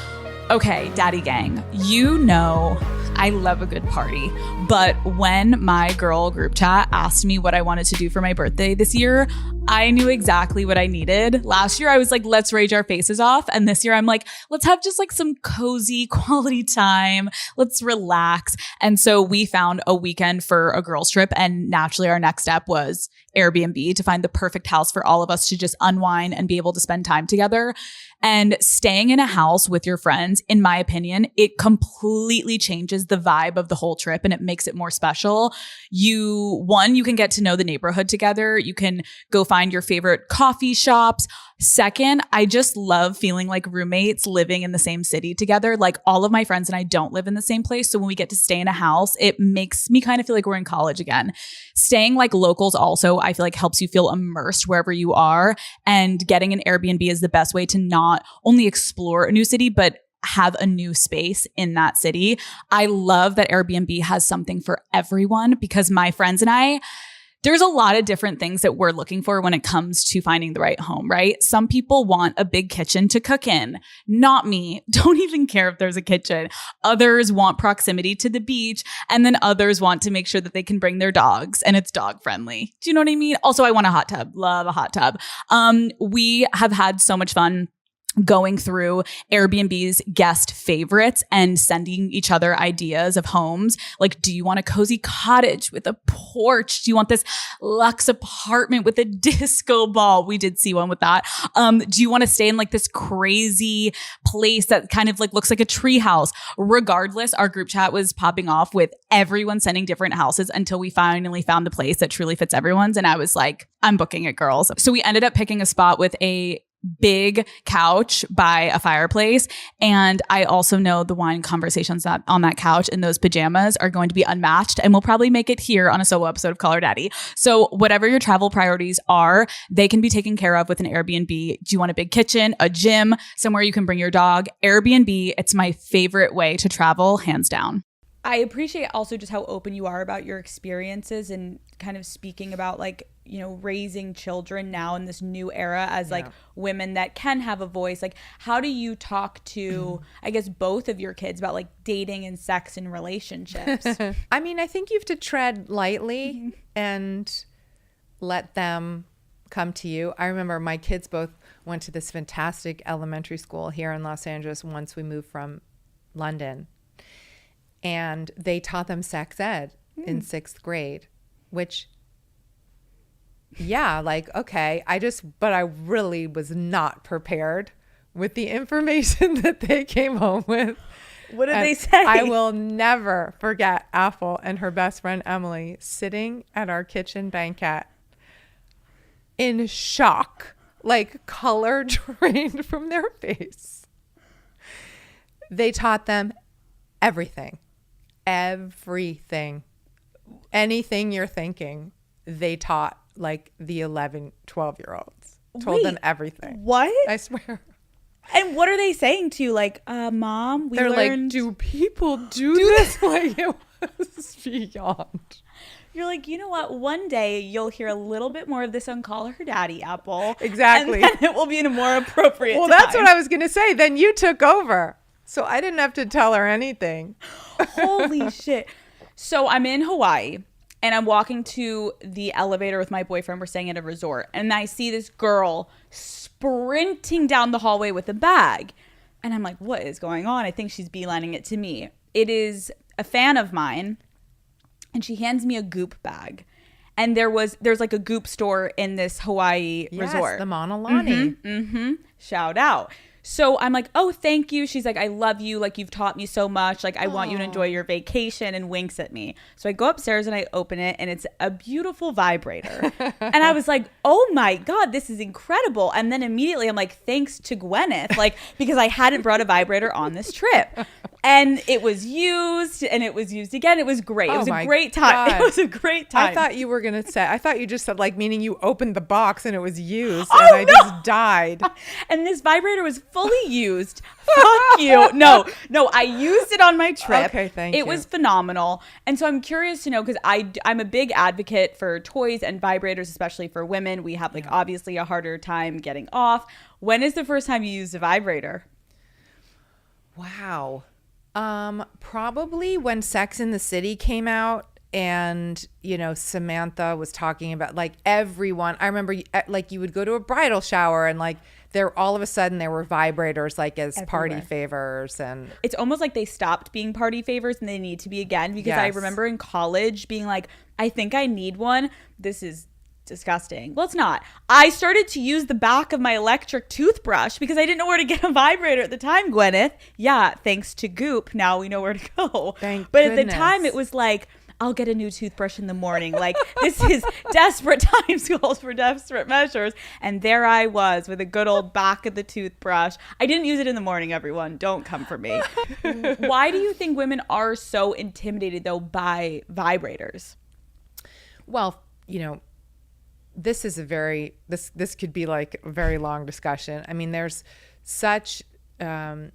Okay, Daddy Gang, you know I love a good party, but when my girl group chat asked me what I wanted to do for my birthday this year, I knew exactly what I needed. Last year, I was like, let's rage our faces off. And this year, I'm like, let's have just like some cozy quality time. Let's relax. And so we found a weekend for a girls trip. And naturally, our next step was Airbnb to find the perfect house for all of us to just unwind and be able to spend time together. And staying in a house with your friends, in my opinion, it completely changes the vibe of the whole trip and it makes it more special. You can get to know the neighborhood together. You can go find your favorite coffee shops. Second, I just love feeling like roommates living in the same city together. Like all of my friends and I don't live in the same place. So when we get to stay in a house, it makes me kind of feel like we're in college again. Staying like locals also, I feel like helps you feel immersed wherever you are. And getting an Airbnb is the best way to not only explore a new city, but have a new space in that city. I love that Airbnb has something for everyone because my friends and I, there's a lot of different things that we're looking for when it comes to finding the right home, right? Some people want a big kitchen to cook in. Not me. Don't even care if there's a kitchen. Others want proximity to the beach. And then others want to make sure that they can bring their dogs and it's dog friendly. Do you know what I mean? Also, I want a hot tub. Love a hot tub. We have had so much fun going through Airbnb's guest favorites and sending each other ideas of homes. Like, do you want a cozy cottage with a porch? Do you want this luxe apartment with a disco ball? We did see one with that. Do you want to stay in like this crazy place that kind of like looks like a tree house? Regardless, our group chat was popping off with everyone sending different houses until we finally found the place that truly fits everyone's. And I was like, I'm booking it, girls. So we ended up picking a spot with a big couch by a fireplace. And I also know the wine conversations that on that couch in those pajamas are going to be unmatched. And we'll probably make it here on a solo episode of Call Her Daddy. So whatever your travel priorities are, they can be taken care of with an Airbnb. Do you want a big kitchen, a gym, somewhere you can bring your dog? Airbnb, it's my favorite way to travel, hands down. I appreciate also just how open you are about your experiences and kind of speaking about like, you know, raising children now in this new era as like women that can have a voice. Like, how do you talk to, I guess, both of your kids about like dating and sex and relationships? I mean, I think you have to tread lightly and let them come to you. I remember my kids both went to this fantastic elementary school here in Los Angeles once we moved from London. And they taught them sex ed in 6th grade, which, yeah, like, okay, but I really was not prepared with the information that they came home with. What did they say? I will never forget Apple and her best friend Emily sitting at our kitchen banquet in shock, like color drained from their face. They taught them everything. Anything you're thinking, they taught like the 11, 12-year-olds. Told them everything. What? I swear. And what are they saying to you? Like, Mom, They're learned... like, do people do this? Like, it was beyond. You're like, you know what? One day you'll hear a little bit more of this on Call Her Daddy, Apple. Exactly. And then it will be in a more appropriate time. That's what I was going to say. Then you took over. So I didn't have to tell her anything. Holy shit. So I'm in Hawaii and I'm walking to the elevator with my boyfriend. We're staying at a resort. And I see this girl sprinting down the hallway with a bag. And I'm like, what is going on? I think she's beelining it to me. It is a fan of mine. And she hands me a Goop bag. And there's like a Goop store in this Hawaii resort. The Mauna Lani. Shout out. So I'm like, oh, thank you. She's like, I love you. Like, you've taught me so much. Like, I want you to enjoy your vacation, and winks at me. So I go upstairs and I open it, and it's a beautiful vibrator. And I was like, oh my God, this is incredible. And then immediately I'm like, thanks to Gwyneth, like, because I hadn't brought a vibrator on this trip. And it was used, and it was used again. It was great. It was a great time. God. It was a great time. I thought you were going to say, I thought you just said, like, meaning you opened the box and it was used, Oh, and I no. just died. And this vibrator was fully used. Fuck you. No, I used it on my trip. Okay, thank you. It was phenomenal. And so I'm curious to know, because I'm a big advocate for toys and vibrators, especially for women. We have, like, obviously a harder time getting off. When is the first time you used a vibrator? Wow. Probably when Sex in the City came out, and, you know, Samantha was talking about, like, everyone. I remember, like, you would go to a bridal shower, and, like, there all of a sudden there were vibrators, like, as party favors. And it's almost like they stopped being party favors and they need to be again, because I remember in college being like, I think I need one. This is disgusting. Well, it's not. I started to use the back of my electric toothbrush because I didn't know where to get a vibrator at the time, Gwyneth. Yeah, thanks to Goop, now we know where to go. Thank but goodness. At the time it was like, I'll get a new toothbrush in the morning. Like, this is desperate times calls for desperate measures. And there I was with a good old back of the toothbrush. I didn't use it in the morning, everyone. Don't come for me. Why do you think women are so intimidated, though, by vibrators? Well, you know, this is this could be like a very long discussion. I mean, there's such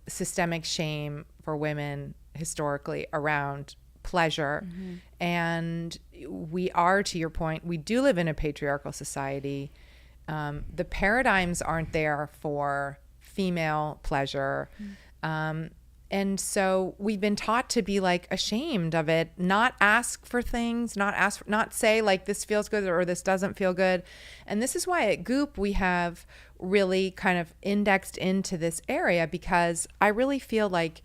systemic shame for women historically around pleasure. And we are, to your point, we do live in a patriarchal society. The paradigms aren't there for female pleasure. And so we've been taught to be, like, ashamed of it, not ask for things, not say, like, this feels good or this doesn't feel good. And this is why at Goop we have really kind of indexed into this area, because I really feel like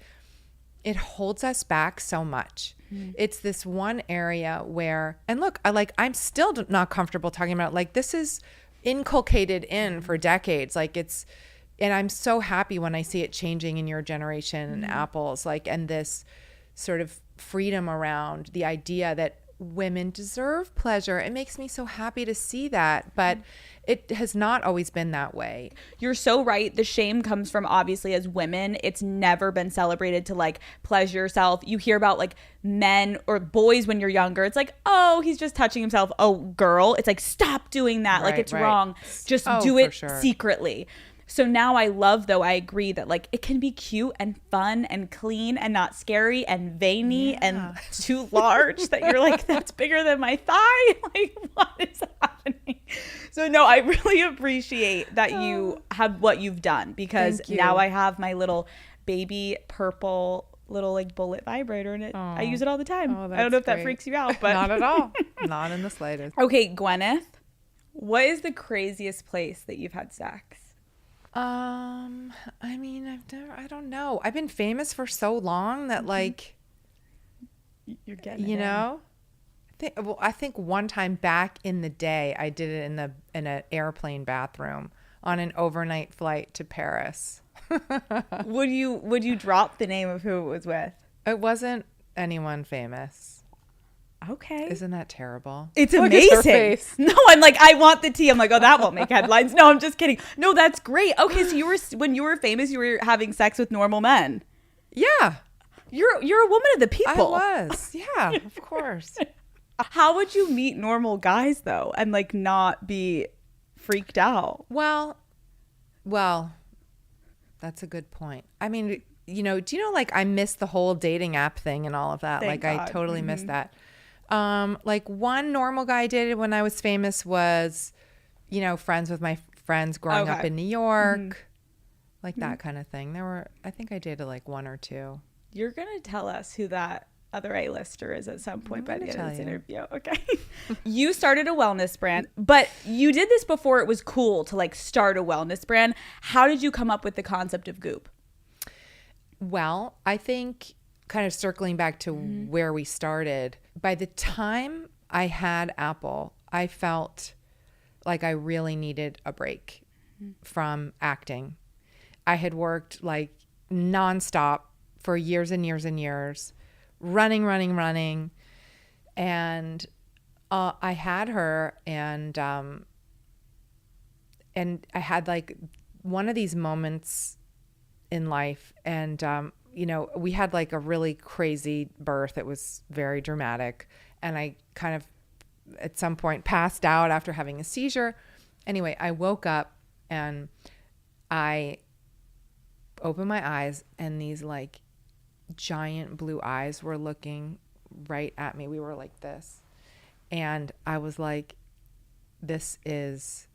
it holds us back so much. It's this one area where, and look, I'm still not comfortable talking about, like, this is inculcated in for decades. Like, and I'm so happy when I see it changing in your generation and Apple's, like, and this sort of freedom around the idea that women deserve pleasure. It makes me so happy to see that, but it has not always been that way. You're so right. The shame comes from, obviously, as women, it's never been celebrated to, like, pleasure yourself. You hear about, like, men or boys when you're younger. It's like, oh, he's just touching himself. Oh, girl. It's like, stop doing that. Like, it's wrong. Just do it secretly. So now I agree that, like, it can be cute and fun and clean and not scary and veiny and too large that you're like, that's bigger than my thigh. Like, what is happening? So no, I really appreciate that you have what you've done, because now I have my little baby purple little, like, bullet vibrator, and I use it all the time. I don't know if that freaks you out, but not at all. Not in the slightest. Okay, Gwyneth, what is the craziest place that you've had sex? I mean, I don't know. I've been famous for so long that, like, you're getting, you know, I think one time back in the day, I did it in an airplane bathroom on an overnight flight to Paris. Would you drop the name of who it was with? It wasn't anyone famous. Okay. Isn't that terrible? It's Look amazing. at her face. No, I'm like, I want the tea. I'm like, oh, that won't make headlines. No, I'm just kidding. No, that's great. Okay, so when you were famous, you were having sex with normal men. Yeah. You're a woman of the people. I was. Yeah, of course. How would you meet normal guys, though, and, like, not be freaked out? Well, that's a good point. I mean, you know, do you know, like, I missed the whole dating app thing and all of that. Thank God. I totally missed that. Like, one normal guy I dated when I was famous was, you know, friends with my friends growing up in New York, like that kind of thing. I think I dated like one or two. You're going to tell us who that other A-lister is at some point by the end of this interview. Okay. You started a wellness brand, but you did this before it was cool to, like, start a wellness brand. How did you come up with the concept of Goop? Well, I think, kind of circling back to where we started, by the time I had Apple, I felt like I really needed a break from acting. I had worked like nonstop for years and years and years, running. And I had her, and I had like one of these moments in life, and we had like a really crazy birth. It was very dramatic, and I kind of at some point passed out after having a seizure. Anyway, I woke up and I opened my eyes, and these like giant blue eyes were looking right at me. We were like this. And I was like, this is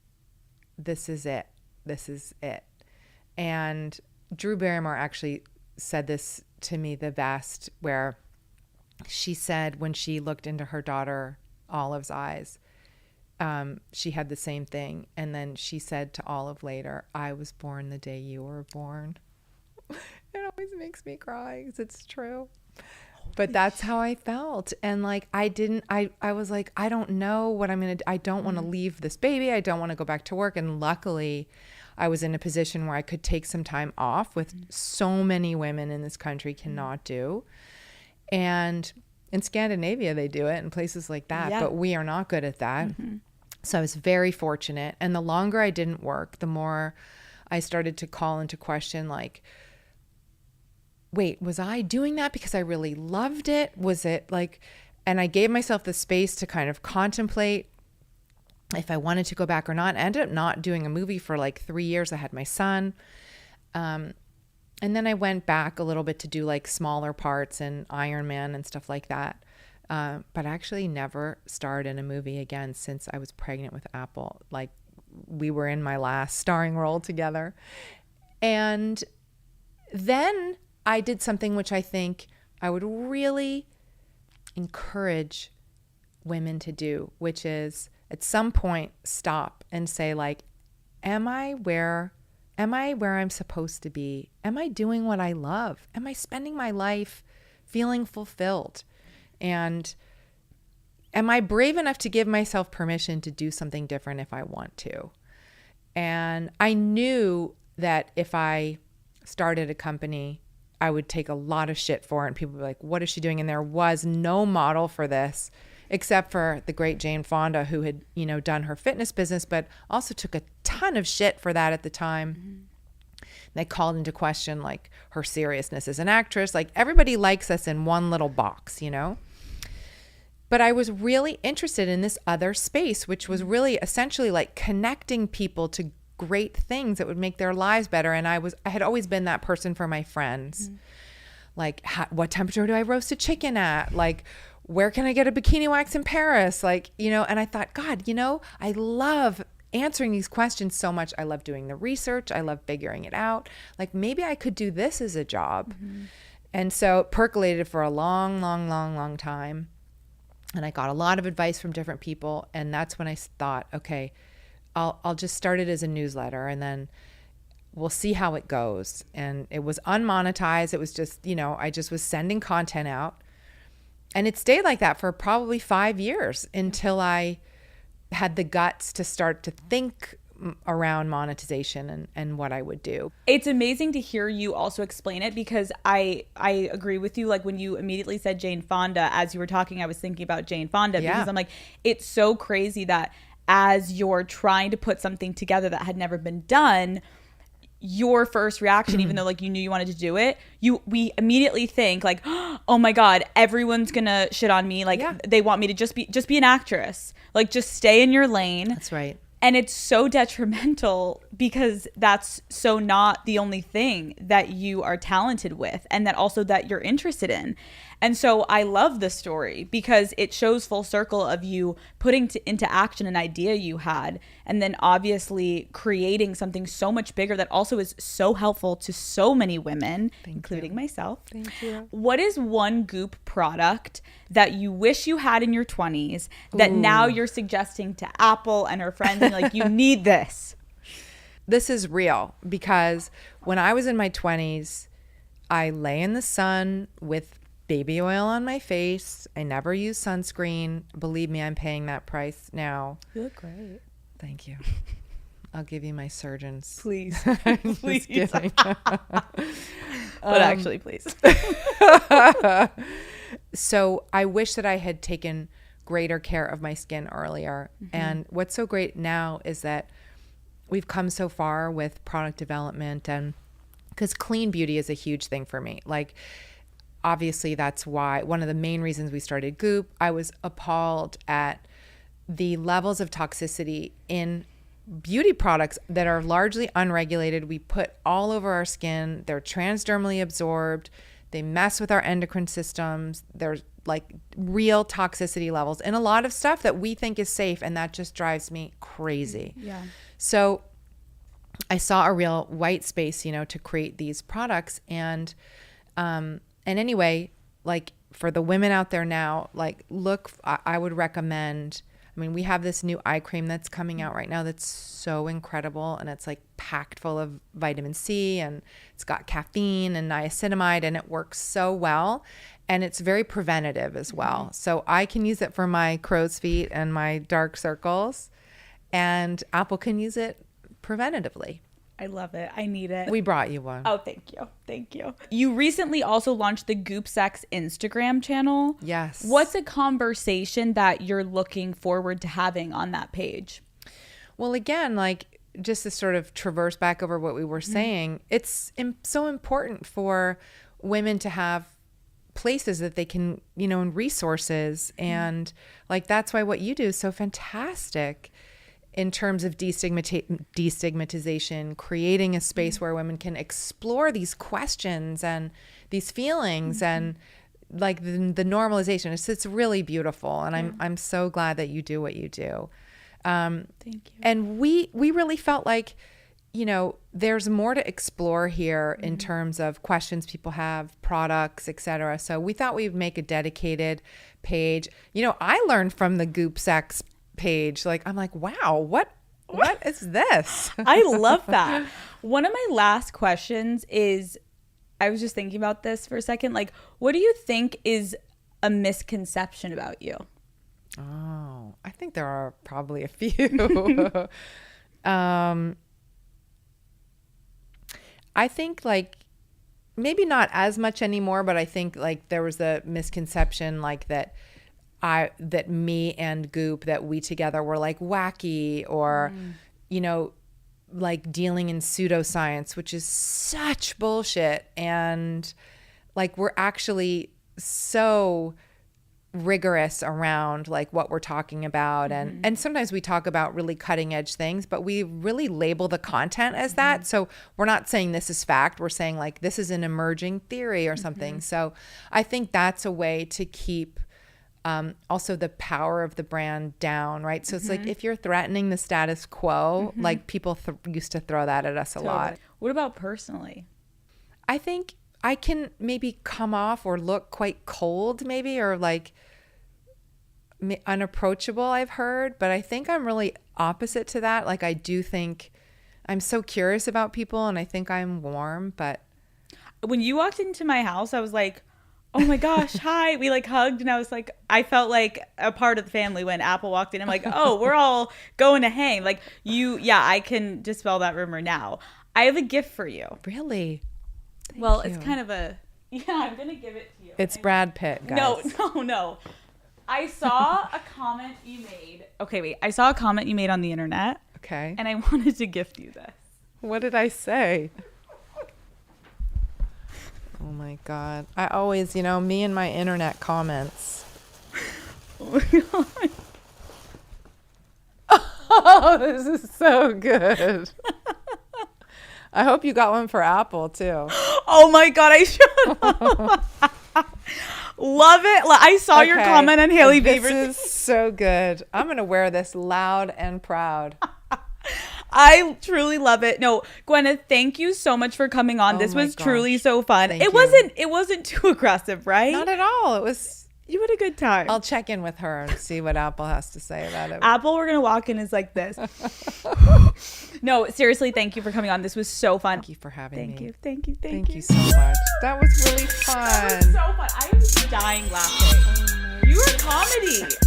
it. This is it. And Drew Barrymore actually said this to me the best, where she said when she looked into her daughter Olive's eyes, she had the same thing. And then she said to Olive later, I was born the day you were born. It always makes me cry because it's true. But that's how I felt. And like, I was like, I don't know what I'm going to, I don't want to leave this baby. I don't want to go back to work. And luckily I was in a position where I could take some time off, with so many women in this country cannot do. And in Scandinavia, they do it, in places like that, but we are not good at that. So I was very fortunate. And the longer I didn't work, the more I started to call into question, like, wait, was I doing that because I really loved it? Was it like, and I gave myself the space to kind of contemplate if I wanted to go back or not. I ended up not doing a movie for like 3 years. I had my son. And then I went back a little bit to do like smaller parts in Iron Man and stuff like that. But I actually never starred in a movie again since I was pregnant with Apple. Like, we were in my last starring role together. And then I did something which I think I would really encourage women to do, which is at some point stop and say, like, am I where I'm supposed to be? Am I doing what I love? Am I spending my life feeling fulfilled? And am I brave enough to give myself permission to do something different if I want to? And I knew that if I started a company, I would take a lot of shit for it. And people would be like, what is she doing? And there was no model for this except for the great Jane Fonda, who had, done her fitness business, but also took a ton of shit for that at the time. They called into question like her seriousness as an actress. Like, everybody likes us in one little box, But I was really interested in this other space, which was really essentially like connecting people to great things that would make their lives better. And I had always been that person for my friends. Like, what temperature do I roast a chicken at? Like, where can I get a bikini wax in Paris? Like, and I thought, God, I love answering these questions so much. I love doing the research. I love figuring it out. Like, maybe I could do this as a job. And so it percolated for a long, long, long, long time. And I got a lot of advice from different people. And that's when I thought, okay, I'll just start it as a newsletter, and then we'll see how it goes. And it was unmonetized. It was just, I just was sending content out. And it stayed like that for probably 5 years until I had the guts to start to think around monetization and what I would do. It's amazing to hear you also explain it, because I agree with you. Like, when you immediately said Jane Fonda, as you were talking, I was thinking about Jane Fonda, because I'm like, it's so crazy that as you're trying to put something together that had never been done, your first reaction, even though like you knew you wanted to do it, we immediately think like, oh my God, everyone's gonna shit on me. Like, they want me to just be an actress. Like, just stay in your lane. That's right. And it's so detrimental, because that's so not the only thing that you are talented with, and that also that you're interested in. And so I love this story because it shows full circle of you putting into action an idea you had, and then obviously creating something so much bigger that also is so helpful to so many women, including myself. Thank you. What is one Goop product that you wish you had in your 20s that now you're suggesting to Apple and her friends, and like, you need this? This is real, because when I was in my 20s, I lay in the sun with baby oil on my face. I never use sunscreen. Believe me, I'm paying that price now. You look great. Thank you. I'll give you my surgeons. Please. Just Please. kidding. But actually, please. So I wish that I had taken greater care of my skin earlier. And what's so great now is that we've come so far with product development, and because clean beauty is a huge thing for me. Like, obviously that's why one of the main reasons we started Goop. I was appalled at the levels of toxicity in beauty products that are largely unregulated. We put all over our skin. They're transdermally absorbed. They mess with our endocrine systems. There's like real toxicity levels in a lot of stuff that we think is safe, and that just drives me crazy. Yeah. So I saw a real white space, you know, to create these products. And anyway, like for the women out there now, like look, I would recommend, I mean, we have this new eye cream that's coming out right now that's so incredible, and it's like packed full of vitamin C, and it's got caffeine and niacinamide, and it works so well, and it's very preventative as well. So I can use it for my crow's feet and my dark circles, and Apple can use it preventatively. I love it. I need it. We brought you one. Oh, thank you. Thank you. You recently also launched the Goop Sex Instagram channel. Yes. What's a conversation that you're looking forward to having on that page? Well, again, like just to sort of traverse back over what we were saying, it's so important for women to have places that they can, you know, and resources. And like, that's why what you do is so fantastic in terms of destigmatization, creating a space where women can explore these questions and these feelings and like the normalization. It's really beautiful. And I'm so glad that you do what you do. Thank you. And we really felt like, you know, there's more to explore here in terms of questions people have, products, etc. So we thought we'd make a dedicated page. You know, I learned from the Goop Sex page. Like, I'm like, wow, what is this? I love that. One of my last questions is, I was just thinking about this for a second. Like, what do you think is a misconception about you? Oh, I think there are probably a few. I think like maybe not as much anymore, but I think like there was a misconception like that me and Goop, that we together were like wacky or, you know, like dealing in pseudoscience, which is such bullshit. And like, we're actually so rigorous around like what we're talking about. And sometimes we talk about really cutting edge things, but we really label the content as that. So we're not saying this is fact. We're saying like, this is an emerging theory or something. So I think that's a way to keep also the power of the brand down, right? So it's like if you're threatening the status quo, like people used to throw that at us a lot. What about personally? I think I can maybe come off or look quite cold maybe, or like unapproachable, I've heard, but I think I'm really opposite to that. Like I do think I'm so curious about people, and I think I'm warm, but when you walked into my house, I was like, oh my gosh, hi. We like hugged, and I was like, I felt like a part of the family when Apple walked in. I'm like, oh, we're all going to hang. Like I can dispel that rumor now. I have a gift for you. Really? Thank you. It's kind of I'm going to give it to you. It's Brad Pitt, guys. No. I saw a comment you made. Okay, wait. I saw a comment you made on the internet. Okay. And I wanted to gift you this. What did I say? Oh my God. I always, you know, me and my internet comments. Oh my God. Oh, this is so good. I hope you got one for Apple too. Oh my God, I should have. Love it. I saw your comment on Hailey Bieber. This is so good. I'm going to wear this loud and proud. I truly love it. No, Gwyneth, thank you so much for coming on. This was truly so fun. Thank you. It wasn't too aggressive, right? Not at all. It was You had a good time. I'll check in with her and see what Apple has to say about it. Apple, we're gonna walk in is like this. No, seriously, thank you for coming on. This was so fun. Thank you for having me. Thank you. Thank you so much. That was really fun. That was so fun. I was dying laughing. You were comedy.